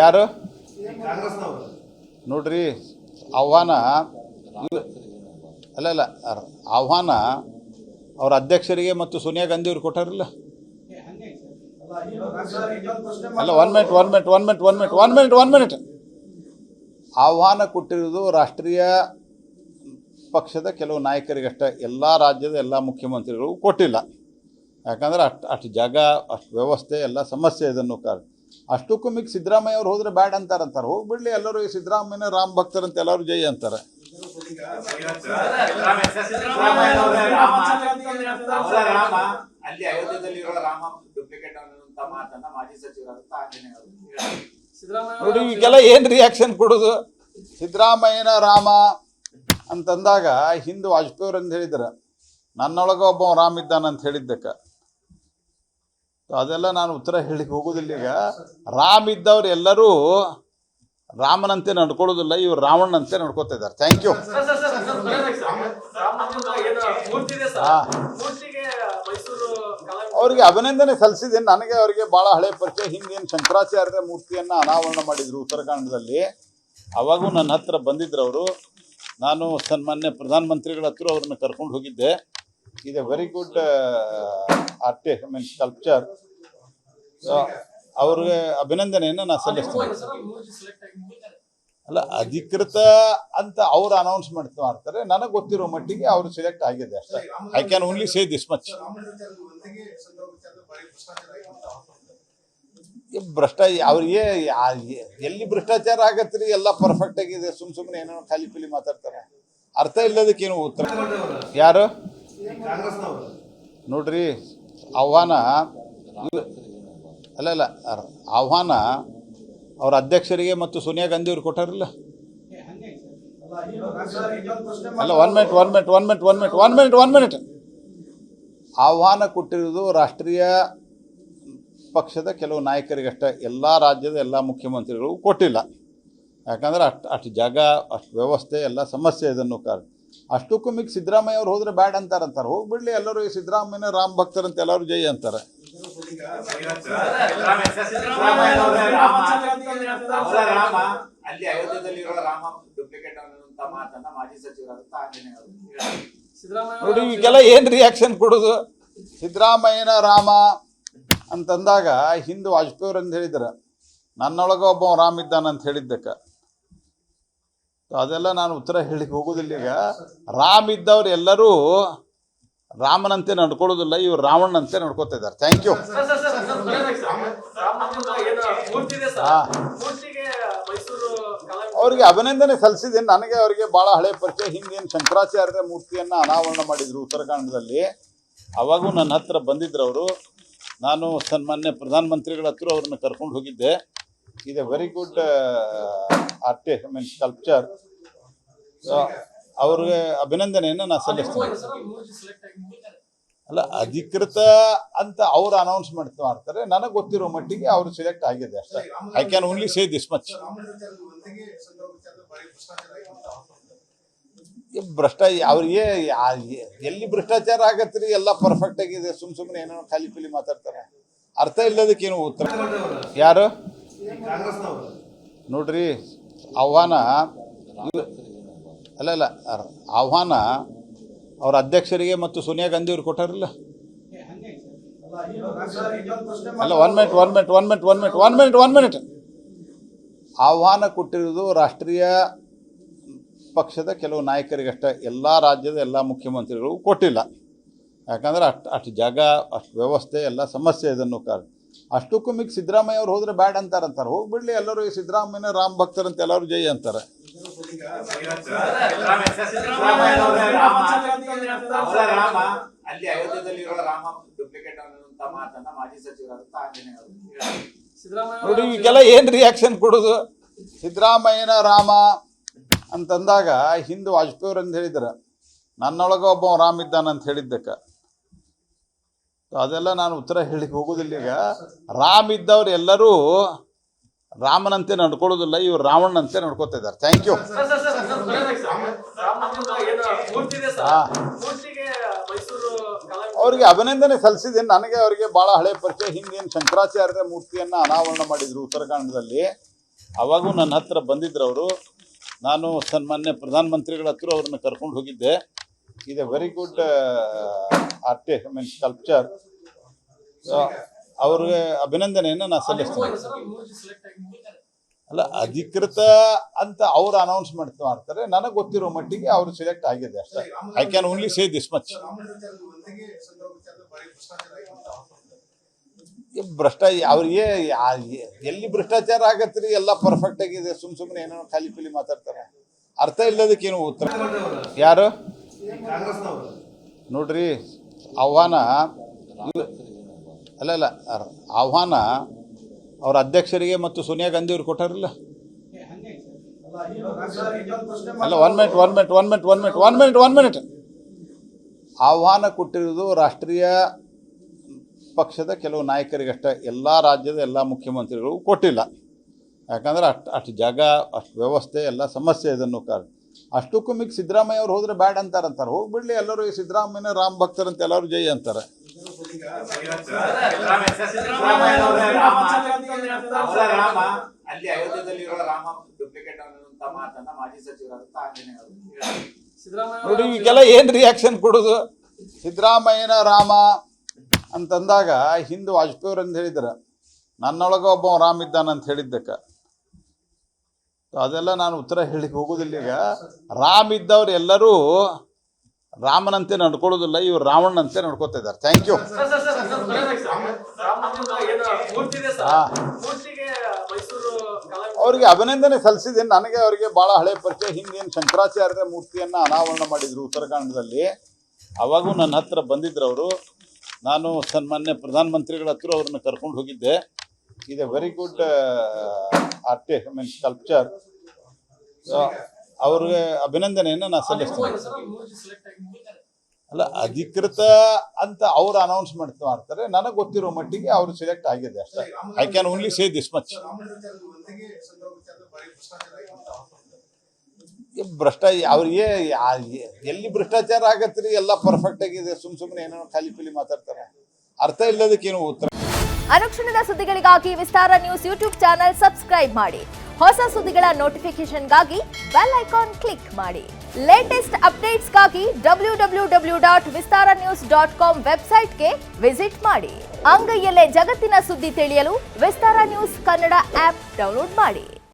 ಯಾರು ನೋಡ್ರಿ ಆಹ್ವಾನ ಅಲ್ಲ ಆಹ್ವಾನ ಅವ್ರ ಅಧ್ಯಕ್ಷರಿಗೆ ಮತ್ತು ಸೋನಿಯಾ ಗಾಂಧಿ ಅವ್ರು ಕೊಟ್ಟಾರಿಲ್ಲ. ಅಲ್ಲ ಒನ್ ಮಿನಿಟ್ ಆಹ್ವಾನ ಕೊಟ್ಟಿರೋದು ರಾಷ್ಟ್ರೀಯ ಪಕ್ಷದ ಕೆಲವು ನಾಯಕರಿಗಷ್ಟೇ, ಎಲ್ಲ ರಾಜ್ಯದ ಎಲ್ಲ ಮುಖ್ಯಮಂತ್ರಿಗಳು ಕೊಟ್ಟಿಲ್ಲ. ಯಾಕಂದ್ರೆ ಅಷ್ಟು ಜಾಗ, ಅಷ್ಟು ವ್ಯವಸ್ಥೆ, ಎಲ್ಲ ಸಮಸ್ಯೆ ಇದನ್ನು ಕಾರಣ. ಅಷ್ಟಕ್ಕೂ ಮಿಗ್ ಸಿದ್ದರಾಮಯ್ಯ ಅವ್ರು ಹೋದ್ರೆ ಬ್ಯಾಡ್ ಅಂತಾರೆ. ಹೋಗ್ಬಿಡ್ಲಿ, ಎಲ್ಲರೂ ಈ ಸಿದ್ದರಾಮಯ್ಯನ ರಾಮ್ ಭಕ್ತರಂತ ಎಲ್ಲರೂ ಜೈ ಅಂತಾರೆ. ನೋಡಿ ಈಗೆಲ್ಲ ಏನ್ ರಿಯಾಕ್ಷನ್ ಕೊಡೋದು? ಸಿದ್ದರಾಮಯ್ಯನ ರಾಮ ಅಂತಂದಾಗ ಹಿಂದೆ ವಾಜಪೇಯಿ ಅವ್ರು ಅಂತ ಹೇಳಿದ್ರು, ನನ್ನೊಳಗ ಒಬ್ಬ ರಾಮ್ ಇದ್ದಾನಂತ ಹೇಳಿದ್ದಕ್ಕೆ. ಅದೆಲ್ಲ ನಾನು ಉತ್ತರ ಹೇಳಿಕ್ಕೆ ಹೋಗೋದಿಲ್ಲ. ಈಗ ರಾಮ್ ಇದ್ದವ್ರು ಎಲ್ಲರೂ ರಾಮನಂತೆ ನಡ್ಕೊಳ್ಳೋದಿಲ್ಲ, ಇವ್ರು ರಾವಣನಂತೆ ನಡ್ಕೋತಾ ಇದ್ದಾರೆ. Thank you. ಅವ್ರಿಗೆ ಅಭಿನಂದನೆ ಸಲ್ಲಿಸಿದ್ದೀನಿ. ನನಗೆ ಅವರಿಗೆ ಭಾಳ ಹಳೆ ಪರಿಚಯ. ಹಿಂದೇನು ಶಂಕರಾಚಾರ್ಯರ ಮೂರ್ತಿಯನ್ನು ಅನಾವರಣ ಮಾಡಿದ್ರು ಉತ್ತರಾಖಂಡದಲ್ಲಿ. ಅವಾಗೂ ನನ್ನ ಹತ್ರ ಬಂದಿದ್ರು ಅವರು. ನಾನು ಸನ್ಮಾನ್ಯ ಪ್ರಧಾನಮಂತ್ರಿಗಳ ಹತ್ರ ಅವ್ರನ್ನ ಕರ್ಕೊಂಡು ಹೋಗಿದ್ದೆ. ಇದು ವೆರಿ ಗುಡ್ ಆರ್ಟಿಸ್ಟ್, ಸ್ಕಲ್ಪ್ಚರ್. ಅವ್ರಿಗೆ ಅಭಿನಂದನೆಯನ್ನು ನಾನು ಸಲ್ಲಿಸ್ತೀನಿ. ಅಲ್ಲ, ಅಧಿಕೃತ ಅಂತ ಅವ್ರು ಅನೌನ್ಸ್ ಮಾಡ್ತಾರೆ. ನನಗೆ ಗೊತ್ತಿರೋ ಮಟ್ಟಿಗೆ ಅವರು ಸೆಲೆಕ್ಟ್ ಆಗಿದೆ ಅಷ್ಟೇ. I can only say this much. ಅವ್ರಿಗೆ ಎಲ್ಲಿ ಭ್ರಷ್ಟಾಚಾರ ಆಗತ್ರಿ? ಎಲ್ಲ ಪರ್ಫೆಕ್ಟ್ ಆಗಿದೆ. ಸುಮ್ಮನೆ ಏನೋ ಖಾಲಿ ಪೀಲಿ ಮಾತಾಡ್ತಾರೆ, ಅರ್ಥ ಇಲ್ಲದಕ್ಕೇನು ಉತ್ತರ. ಯಾರು ನೋಡ್ರಿ ಆಹ್ವಾನ ಅಲ್ಲ ಆಹ್ವಾನ ಅವ್ರ ಅಧ್ಯಕ್ಷರಿಗೆ ಮತ್ತು ಸೋನಿಯಾ ಗಾಂಧಿ ಅವ್ರು ಕೊಟ್ಟಾರಿಲ್ಲ. ಅಲ್ಲ ಒನ್ ಮಿನಿಟ್ ಆಹ್ವಾನ ಕೊಟ್ಟಿರೋದು ರಾಷ್ಟ್ರೀಯ ಪಕ್ಷದ ಕೆಲವು ನಾಯಕರಿಗಷ್ಟೇ, ಎಲ್ಲ ರಾಜ್ಯದ ಎಲ್ಲ ಮುಖ್ಯಮಂತ್ರಿಗಳು ಕೊಟ್ಟಿಲ್ಲ. ಯಾಕಂದ್ರೆ ಅಷ್ಟು ಜಾಗ, ಅಷ್ಟು ವ್ಯವಸ್ಥೆ, ಎಲ್ಲ ಸಮಸ್ಯೆ ಇದನ್ನು ಕಾರಣ. ಅಷ್ಟಕ್ಕೂ ಮಿಗ್ ಸಿದ್ದರಾಮಯ್ಯ ಅವ್ರು ಹೋದ್ರೆ ಬ್ಯಾಡ್ ಅಂತಾರೆ. ಹೋಗ್ಬಿಡ್ಲಿ, ಎಲ್ಲರೂ ಈ ಸಿದ್ದರಾಮಯ್ಯನ ರಾಮ್ ಭಕ್ತರಂತ ಎಲ್ಲರೂ ಜೈ ಅಂತಾರೆ. ನೋಡಿ ಈಗೆಲ್ಲ ಏನ್ ರಿಯಾಕ್ಷನ್ ಕೊಡೋದು? ಸಿದ್ದರಾಮಯ್ಯನ ರಾಮ ಅಂತಂದಾಗ ಹಿಂದೆ ವಾಜಪೇಯಿ ಅವ್ರು ಅಂತ ಹೇಳಿದ್ರು, ನನ್ನೊಳಗ ಒಬ್ಬ ರಾಮ್ ಇದ್ದಾನಂತ ಹೇಳಿದ್ದಕ್ಕೆ. ಅದೆಲ್ಲ ನಾನು ಉತ್ತರ ಹೇಳಿಕ್ಕೆ ಹೋಗೋದಿಲ್ಲ. ಈಗ ರಾಮ್ ಇದ್ದವ್ರು ಎಲ್ಲರೂ ರಾಮನಂತೆ ನಡ್ಕೊಳ್ಳೋದಿಲ್ಲ, ಇವ್ರು ರಾವಣನಂತೆ ನಡ್ಕೋತಾ ಇದ್ದಾರೆ. Thank you. ಅವ್ರಿಗೆ ಅಭಿನಂದನೆ ಸಲ್ಲಿಸಿದ್ದೀನಿ. ನನಗೆ ಅವರಿಗೆ ಭಾಳ ಹಳೆ ಪರಿಚಯ. ಹಿಂದೇನು ಶಂಕರಾಚಾರ್ಯರ ಮೂರ್ತಿಯನ್ನು ಅನಾವರಣ ಮಾಡಿದ್ರು ಉತ್ತರಾಖಂಡದಲ್ಲಿ. ಅವಾಗೂ ನನ್ನ ಹತ್ರ ಬಂದಿದ್ರು ಅವರು. ನಾನು ಸನ್ಮಾನ್ಯ ಪ್ರಧಾನಮಂತ್ರಿಗಳ ಹತ್ರ ಅವ್ರನ್ನ ಕರ್ಕೊಂಡು ಹೋಗಿದ್ದೆ. ಇದು ವೆರಿ ಗುಡ್ ಆರ್ಟಿಸ್ಟ್, ಸ್ಕಲ್ಪ್ಚರ್. ಅವ್ರಿಗೆ ಅಭಿನಂದನೆಯನ್ನು ನಾನು ಸಲ್ಲಿಸ್ತೀನಿ. ಅಲ್ಲ, ಅಧಿಕೃತ ಅಂತ ಅವ್ರು ಅನೌನ್ಸ್ ಮಾಡ್ತಾರೆ. ನನಗೆ ಗೊತ್ತಿರೋ ಮಟ್ಟಿಗೆ ಅವರು ಸೆಲೆಕ್ಟ್ ಆಗಿದೆ ಅಷ್ಟೇ. I can only say this much. ಅವ್ರಿಗೆ ಎಲ್ಲಿ ಭ್ರಷ್ಟಾಚಾರ ಆಗತ್ರಿ? ಎಲ್ಲ ಪರ್ಫೆಕ್ಟ್ ಆಗಿದೆ. ಸುಮ್ಮನೆ ಏನೋ ಖಾಲಿ ಪೀಲಿ ಮಾತಾಡ್ತಾರೆ, ಅರ್ಥ ಇಲ್ಲದಕ್ಕೇನು ಉತ್ತರ. ಯಾರು ನೋಡ್ರಿ ಆಹ್ವಾನ ಅಲ್ಲ ಆಹ್ವಾನ ಅವ್ರ ಅಧ್ಯಕ್ಷರಿಗೆ ಮತ್ತು ಸೋನಿಯಾ ಗಾಂಧಿ ಅವ್ರು ಕೊಟ್ಟಾರಿಲ್ಲ. ಅಲ್ಲ ಒನ್ ಮಿನಿಟ್ ಆಹ್ವಾನ ಕೊಟ್ಟಿರೋದು ರಾಷ್ಟ್ರೀಯ ಪಕ್ಷದ ಕೆಲವು ನಾಯಕರಿಗಷ್ಟೇ, ಎಲ್ಲ ರಾಜ್ಯದ ಎಲ್ಲ ಮುಖ್ಯಮಂತ್ರಿಗಳು ಕೊಟ್ಟಿಲ್ಲ. ಯಾಕಂದ್ರೆ ಅಷ್ಟು ಜಾಗ, ಅಷ್ಟು ವ್ಯವಸ್ಥೆ, ಎಲ್ಲ ಸಮಸ್ಯೆ ಇದನ್ನು ಕಾರಣ. ಅಷ್ಟಕ್ಕೂ ಮಿಗ್ ಸಿದ್ದರಾಮಯ್ಯ ಅವ್ರು ಹೋದ್ರೆ ಬ್ಯಾಡ್ ಅಂತಾರೆ. ಹೋಗ್ಬಿಡ್ಲಿ, ಎಲ್ಲರೂ ಈ ಸಿದ್ದರಾಮಯ್ಯನ ರಾಮ್ ಭಕ್ತರಂತ ಎಲ್ಲರೂ ಜೈ ಅಂತಾರೆ. ನೋಡಿ ಈಗೆಲ್ಲ ಏನ್ ರಿಯಾಕ್ಷನ್ ಕೊಡೋದು? ಸಿದ್ದರಾಮಯ್ಯನ ರಾಮ ಅಂತಂದಾಗ ಹಿಂದೆ ವಾಜಪೇಯಿ ಅವ್ರು ಅಂತ ಹೇಳಿದ್ರು, ನನ್ನೊಳಗ ಒಬ್ಬ ರಾಮ್ ಇದ್ದಾನಂತ ಹೇಳಿದ್ದಕ್ಕೆ. ಅದೆಲ್ಲ ನಾನು ಉತ್ತರ ಹೇಳಿಕ್ಕೆ ಹೋಗೋದಿಲ್ಲ. ಈಗ ರಾಮ್ ಇದ್ದವ್ರು ಎಲ್ಲರೂ ರಾಮನಂತೆ ನಡ್ಕೊಳ್ಳೋದಿಲ್ಲ, ಇವ್ರು ರಾವಣನಂತೆ ನಡ್ಕೋತಾ ಇದ್ದಾರೆ. Thank you. ಅವ್ರಿಗೆ ಅಭಿನಂದನೆ ಸಲ್ಲಿಸಿದ್ದೀನಿ. ನನಗೆ ಅವರಿಗೆ ಭಾಳ ಹಳೆ ಪರಿಚಯ. ಹಿಂದೇನು ಶಂಕರಾಚಾರ್ಯರ ಮೂರ್ತಿಯನ್ನು ಅನಾವರಣ ಮಾಡಿದ್ರು ಉತ್ತರಾಖಂಡದಲ್ಲಿ. ಅವಾಗೂ ನನ್ನ ಹತ್ರ ಬಂದಿದ್ರು ಅವರು. ನಾನು ಸನ್ಮಾನ್ಯ ಪ್ರಧಾನಮಂತ್ರಿಗಳ ಹತ್ರ ಅವ್ರನ್ನ ಕರ್ಕೊಂಡು ಹೋಗಿದ್ದೆ. ಇದು ವೆರಿ ಗುಡ್ ಆರ್ಟಿಸ್ಟ್, ಮೀನ್ ಸ್ಕಲ್ಪ್ಚರ್. ಅವ್ರಿಗೆ ಅಭಿನಂದನೆಯನ್ನು ನಾನು ಸಲ್ಲಿಸ್ತೀನಿ. ಅಲ್ಲ, ಅಧಿಕೃತ ಅಂತ ಅವ್ರು ಅನೌನ್ಸ್ ಮಾಡ್ತಾರೆ. ನನಗೆ ಗೊತ್ತಿರೋ ಮಟ್ಟಿಗೆ ಅವರು ಸೆಲೆಕ್ಟ್ ಆಗಿದೆ ಅಷ್ಟೇ. I can only say this much. ಅವ್ರಿಗೆ ಎಲ್ಲಿ ಭ್ರಷ್ಟಾಚಾರ ಆಗತ್ರಿ, ಎಲ್ಲ ಪರ್ಫೆಕ್ಟ್ ಆಗಿದೆ. ಸುಮ್ಮನೆ ಏನೋ ಖಾಲಿ ಪೀಲಿ ಮಾತಾಡ್ತಾರೆ, ಅರ್ಥ ಇಲ್ಲದಕ್ಕೇನು ಉತ್ತರ. ಯಾರು ನೋಡ್ರಿ, ಆಹ್ವಾನ ಅಲ್ಲ ಆಹ್ವಾನ ಅವ್ರ ಅಧ್ಯಕ್ಷರಿಗೆ ಮತ್ತು ಸೋನಿಯಾ ಗಾಂಧಿ ಅವ್ರು ಕೊಟ್ಟಾರಲ್ಲ. ಅಲ್ಲ, ಒನ್ ಮಿನಿಟ್. ಆಹ್ವಾನ ಕೊಟ್ಟಿರೋದು ರಾಷ್ಟ್ರೀಯ ಪಕ್ಷದ ಕೆಲವು ನಾಯಕರಿಗಷ್ಟೇ, ಎಲ್ಲ ರಾಜ್ಯದ ಎಲ್ಲ ಮುಖ್ಯಮಂತ್ರಿಗಳು ಕೊಟ್ಟಿಲ್ಲ. ಯಾಕಂದ್ರೆ ಅಷ್ಟು ಜಾಗ, ಅಷ್ಟು ವ್ಯವಸ್ಥೆ, ಎಲ್ಲ ಸಮಸ್ಯೆ ಇದನ್ನು ಕಾರಣ. ಅಷ್ಟಕ್ಕೂ ಮಿಗ್ ಸಿದ್ದರಾಮಯ್ಯ ಅವ್ರು ಹೋದ್ರೆ ಬ್ಯಾಡ್ ಅಂತಾರೆ. ಹೋಗ್ಬಿಡ್ಲಿ, ಎಲ್ಲರೂ ಈ ಸಿದ್ದರಾಮಯ್ಯನ ರಾಮ ಭಕ್ತರಂತ ಎಲ್ಲರೂ ಜೈ ಅಂತಾರೆ. ನೋಡಿ, ಈಗೆಲ್ಲ ಏನ್ ರಿಯಾಕ್ಷನ್ ಕೊಡೋದು? ಸಿದ್ದರಾಮಯ್ಯನ ರಾಮ ಅಂತಂದಾಗ ಹಿಂದೆ ವಾಜಪೇಯಿ ಅವ್ರು ಅಂತ ಹೇಳಿದ್ರ, ನನ್ನೊಳಗ ಒಬ್ಬ ರಾಮ ಇದ್ದಾನಂತ ಹೇಳಿದ್ದಕ್ಕೆ. ಅದೆಲ್ಲ ನಾನು ಉತ್ತರ ಹೇಳಿಕ್ಕೆ ಹೋಗೋದಿಲ್ಲ. ಈಗ ರಾಮ್ ಇದ್ದವ್ರು ಎಲ್ಲರೂ ರಾಮನಂತೆ ನಡ್ಕೊಳ್ಳೋದಿಲ್ಲ, ಇವ್ರು ರಾವಣನಂತೆ ನಡ್ಕೋತಾ ಇದ್ದಾರೆ. Thank you. ಅವ್ರಿಗೆ ಅಭಿನಂದನೆ ಸಲ್ಲಿಸಿದ್ದೀನಿ. ನನಗೆ ಅವರಿಗೆ ಭಾಳ ಹಳೆ ಪರಿಚಯ. ಹಿಂದೇನು ಶಂಕರಾಚಾರ್ಯರ ಮೂರ್ತಿಯನ್ನು ಅನಾವರಣ ಮಾಡಿದ್ರು ಉತ್ತರಾಖಂಡದಲ್ಲಿ. ಅವಾಗೂ ನನ್ನ ಹತ್ರ ಬಂದಿದ್ರು ಅವರು. ನಾನು ಸನ್ಮಾನ್ಯ ಪ್ರಧಾನಮಂತ್ರಿಗಳ ಹತ್ರ ಅವ್ರನ್ನ ಕರ್ಕೊಂಡು ಹೋಗಿದ್ದೆ. ಇದು ವೆರಿ ಗುಡ್ ಆರ್ಟಿಸ್ಟ್, ಮೀನ್ ಸ್ಕಲ್ಪ್ಚರ್. ಅವ್ರಿಗೆ ಅಭಿನಂದನೆಯನ್ನು ನಾನು ಸಲ್ಲಿಸ್ತೀನಿ. ಅಲ್ಲ, ಅಧಿಕೃತ ಅಂತ ಅವ್ರು ಅನೌನ್ಸ್ ಮಾಡ್ತಾರೆ. ನನಗೆ ಗೊತ್ತಿರೋ ಮಟ್ಟಿಗೆ ಅವರು ಸೆಲೆಕ್ಟ್ ಆಗಿದೆ ಅಷ್ಟೇ. I can only say this much. ಅವ್ರಿಗೆ ಎಲ್ಲಿ ಭ್ರಷ್ಟಾಚಾರ ಆಗತ್ರಿ, ಎಲ್ಲ ಪರ್ಫೆಕ್ಟ್ ಆಗಿದೆ. ಸುಮ್ಮನೆ ಏನೋ ಖಾಲಿ ಪೀಲಿ ಮಾತಾಡ್ತಾರೆ, ಅರ್ಥ ಇಲ್ಲದಕ್ಕೇನು ಉತ್ತರ. ಅನುಕ್ಷಣದ ಸುದ್ದಿಗಳಿಗಾಗಿ ವಿಸ್ತಾರ ನ್ಯೂಸ್ ಯೂಟ್ಯೂಬ್ ಚಾನೆಲ್ ಸಬ್ಸ್ಕ್ರೈಬ್ ಮಾಡಿ. ಹೊಸ ಸುದ್ದಿಗಳ ನೋಟಿಫಿಕೇಶನ್ಗಾಗಿ ಬೆಲ್ ಐಕಾನ್ ಕ್ಲಿಕ್ ಮಾಡಿ. ಲೇಟೆಸ್ಟ್ ಅಪ್ಡೇಟ್ಸ್ಗಾಗಿ www.vistaranews.com ವೆಬ್ಸೈಟ್ಗೆ ವಿಸಿಟ್ ಮಾಡಿ. ಅಂಗೈಯಲ್ಲೇ ಜಗತ್ತಿನ ಸುದ್ದಿ ತಿಳಿಯಲು ವಿಸ್ತಾರ ನ್ಯೂಸ್ ಕನ್ನಡ ಆಪ್ ಡೌನ್ಲೋಡ್ ಮಾಡಿ.